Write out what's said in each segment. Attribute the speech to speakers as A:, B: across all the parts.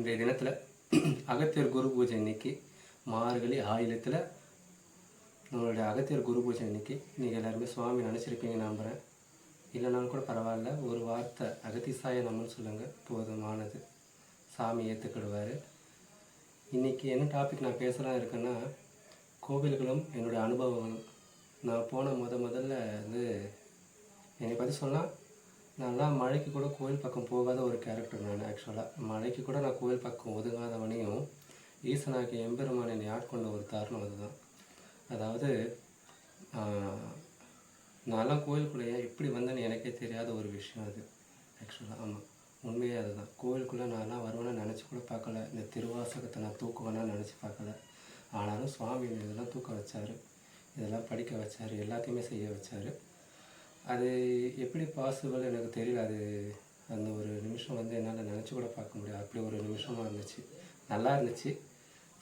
A: இன்றைய தினத்தில் அகத்தியர் குரு பூஜை இன்னைக்கு மார்கழி ஆயிலத்தில் நம்மளுடைய அகத்தியர் குரு பூஜை இன்னைக்கு நீங்கள் எல்லாருமே சுவாமி நினச்சிருப்பீங்கன்னு நம்புகிறேன். இல்லைனாலும் கூட பரவாயில்ல, ஒரு வார்த்தை அகத்திசாய நம்மன்னு சொல்லுங்கள், போதுமானது. சாமி ஏற்றுக்கிடுவார். இன்றைக்கி என்ன டாபிக் நான் பேசலாம் இருக்குன்னா, கோவில்களும் என்னுடைய அனுபவங்களும். நான் போன முதல்ல வந்து என்னை பற்றி சொன்னால், நான்லாம் மழைக்கு கூட கோயில் பக்கம் போகாத ஒரு கேரக்டர். நான் ஆக்சுவலாக மழைக்கு கூட நான் கோயில் பக்கம் ஒதுங்காதவனையும் ஈசனாக்கி எம்பெருமான் என்னை ஆட்கொண்ட ஒரு தருணம் அதுதான். அதாவது நான்லாம் கோயிலுக்குள்ளேயே எப்படி வந்தேன்னு எனக்கே தெரியாத ஒரு விஷயம் அது ஆக்சுவலாக. ஆமாம், உண்மையே அதுதான். கோவிலுக்குள்ளே நான்லாம் வருவேன்னு நினச்சி கூட பார்க்கல. இந்த திருவாசகத்தை நான் தூக்குவேன்னா நினச்சி பார்க்கல. ஆனாலும் சுவாமி இதெல்லாம் தூக்க வச்சார், இதெல்லாம் படிக்க வச்சார், எல்லாத்தையுமே செய்ய வச்சார். அது எப்படி பாசிபிள் எனக்கு தெரியல. அது அந்த ஒரு நிமிஷம் வந்து என்னால் நினச்சி கூட பார்க்க முடியாது. அப்படி ஒரு நிமிஷமாக இருந்துச்சு, நல்லா இருந்துச்சு.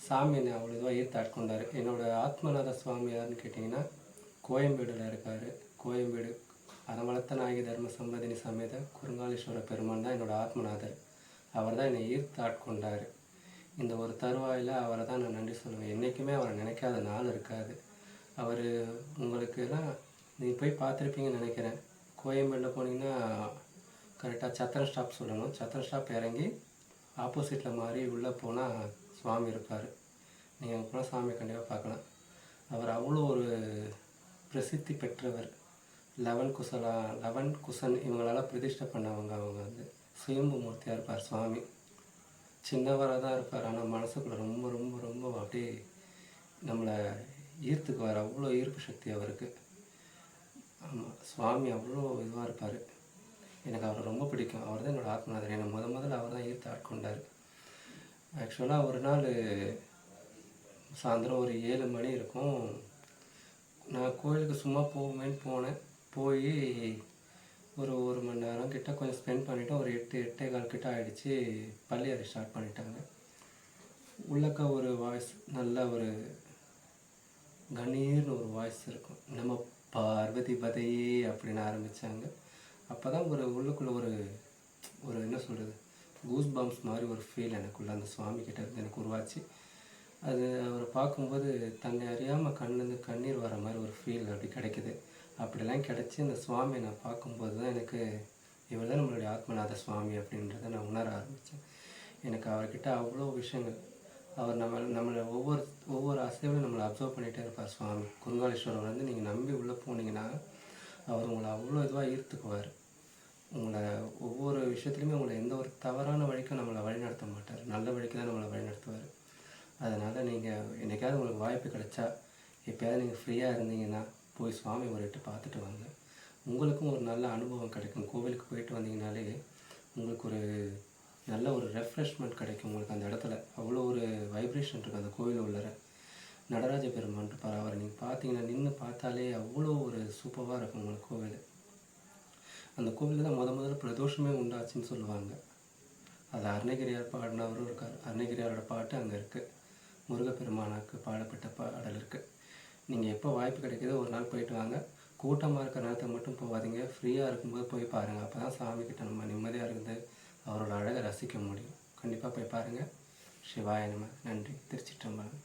A: சாமி என்னை அவ்வளோ இதுவாக ஈர்த்து ஆட்கொண்டார். என்னோடய ஆத்மநாத சுவாமி யாருன்னு கேட்டிங்கன்னா, கோயம்பேடில் இருக்கார். கோயம்பேடு அறவளர்த்த நாயகி தர்ம சம்பதினி சமேத குறுங்காலீஸ்வர பெருமான் தான் என்னோடய ஆத்மநாதர். அவர் தான் என்னை ஈர்த்து ஆட்கொண்டார். இந்த ஒரு தருவாயில் அவரை தான் நான் நன்றி சொல்லுவேன். என்றைக்குமே அவரை நினைக்காத நாள் இருக்காது. அவர் உங்களுக்குலாம் நீங்கள் போய் பார்த்துருப்பீங்கன்னு நினைக்கிறேன். கோயம்பேடில் போனீங்கன்னா கரெக்டாக சத்திரம் ஸ்டாப் சொல்லணும். சத்திரம் ஸ்டாப் இறங்கி ஆப்போசிட்டில் மாறி உள்ளே போனால் சுவாமி இருப்பார். நீங்கள் அங்கே போனால் சாமியை கண்டிப்பாக பார்க்கலாம். அவர் அவ்வளோ ஒரு பிரசித்தி பெற்றவர். லவன் குசன் இவங்களால் பிரதிஷ்டை பண்ணவங்க. அவங்க வந்து சுயம்பு மூர்த்தியாக இருப்பார் சுவாமி. சின்னவராக தான் இருப்பார், ஆனால் மனசுக்குள்ளே ரொம்ப ரொம்ப ரொம்ப அப்படியே நம்மளை ஈர்த்துக்குவார். அவ்வளோ ஈர்ப்பு சக்தி அவருக்கு. ஆமாம், சுவாமி அவ்வளோ இதுவாக இருப்பார். எனக்கு அவரை ரொம்ப பிடிக்கும். அவர் தான் என்னோடய ஆத்மநாதர். என்னை முதல்ல அவர் தான் ஈர்த்து ஆட்கொண்டார். ஆக்சுவலாக ஒரு நாள் சாயந்தரம் ஒரு 7 மணி இருக்கும். நான் கோயிலுக்கு சும்மா போவேன்னு போனேன். போய் ஒரு மணி நேரம் கிட்ட கொஞ்சம் ஸ்பெண்ட் பண்ணிவிட்டு ஒரு 8-8:15 கிட்ட ஆகிடுச்சு. பள்ளியறை ஸ்டார்ட் பண்ணிட்டாங்க. உள்ளக்க ஒரு வாய்ஸ், நல்ல ஒரு கணீர்னு ஒரு வாய்ஸ் இருக்கும். நம்ம பார்வதி பதையே அப்படின்னு ஆரம்பித்தாங்க. அப்போ தான் உள்ளுக்குள்ளே ஒரு என்ன சொல்கிறது, கூஸ் பம்ப்ஸ் மாதிரி ஒரு ஃபீல் எனக்குள்ளே அந்த சுவாமி கிட்ட இருந்து எனக்கு உருவாச்சு. அது அவரை பார்க்கும்போது தன்னை அறியாமல் கண்ணிலேருந்து கண்ணீர் வர மாதிரி ஒரு ஃபீல் அப்படி கிடைக்குது. அப்படிலாம் கிடச்சி அந்த சுவாமியை நான் பார்க்கும்போது தான் எனக்கு இவர் தான் நம்மளுடைய ஆத்மநாத சுவாமி அப்படின்றத நான் உணர ஆரம்பித்தேன். எனக்கு அவர்கிட்ட அவ்வளோ விஷயங்கள். அவர் நம்மளை ஒவ்வொரு அசைவிலும் நம்மளை அப்சர்வ் பண்ணிகிட்டே இருப்பார் சுவாமி. குறுங்காலீஸ்வரர் வந்து நீங்கள் நம்பி உள்ளே போனீங்கன்னா அவர் உங்களை அவ்வளோ இதுவாக ஈர்த்துக்குவார். உங்களை ஒவ்வொரு விஷயத்துலையுமே உங்களை எந்த ஒரு தவறான வழிக்கும் நம்மளை வழிநடத்த மாட்டார், நல்ல வழிக்கு தான் நம்மளை வழிநடத்துவார். அதனால் நீங்கள் என்றைக்காவது உங்களுக்கு வாய்ப்பு கிடைச்சா, எப்போயாவது நீங்கள் ஃப்ரீயாக இருந்தீங்கன்னா போய் சுவாமி ஒரு எட்டு பார்த்துட்டு வாங்க. உங்களுக்கும் ஒரு நல்ல அனுபவம் கிடைக்கும். கோவிலுக்கு போயிட்டு வந்தீங்கனாலே உங்களுக்கு ஒரு நல்ல ஒரு ரெஃப்ரெஷ்மெண்ட் கிடைக்கும். உங்களுக்கு அந்த இடத்துல அவ்வளோ ஒரு வைப்ரேஷன் இருக்குது. அந்த கோவில் உள்ளற நடராஜ பெருமான் இருப்பார். அவரை நீங்கள் பார்த்தீங்கன்னா நின்று பார்த்தாலே அவ்வளோ ஒரு சூப்பராக இருக்கும் உங்களுக்கு கோவில். அந்த கோவிலில் தான் முதல்ல பிரதோஷமே உண்டாச்சுன்னு சொல்லுவாங்க. அது அருணகிரியார் பாடினவரும் இருக்கார். அருணகிரியாரோட பாட்டு அங்கே இருக்குது. முருகப்பெருமானுக்கு பாடப்பட்ட பாடல் இருக்குது. நீங்கள் எப்போ வாய்ப்பு கிடைக்கிதோ ஒரு நாள் போயிட்டு வாங்க. கூட்டமாக இருக்கிற நேரத்தை மட்டும் போகாதீங்க. ஃப்ரீயாக இருக்கும்போது போய் பாருங்கள். அப்போ தான் சாமிக்கிட்ட நம்ம நிம்மதியாக இருந்து அவரோட அழகை ரசிக்க முடியும். கண்டிப்பாக போய் பாருங்கள். சிவாய நம. நன்றி. திருச்சிற்றம்பலம்.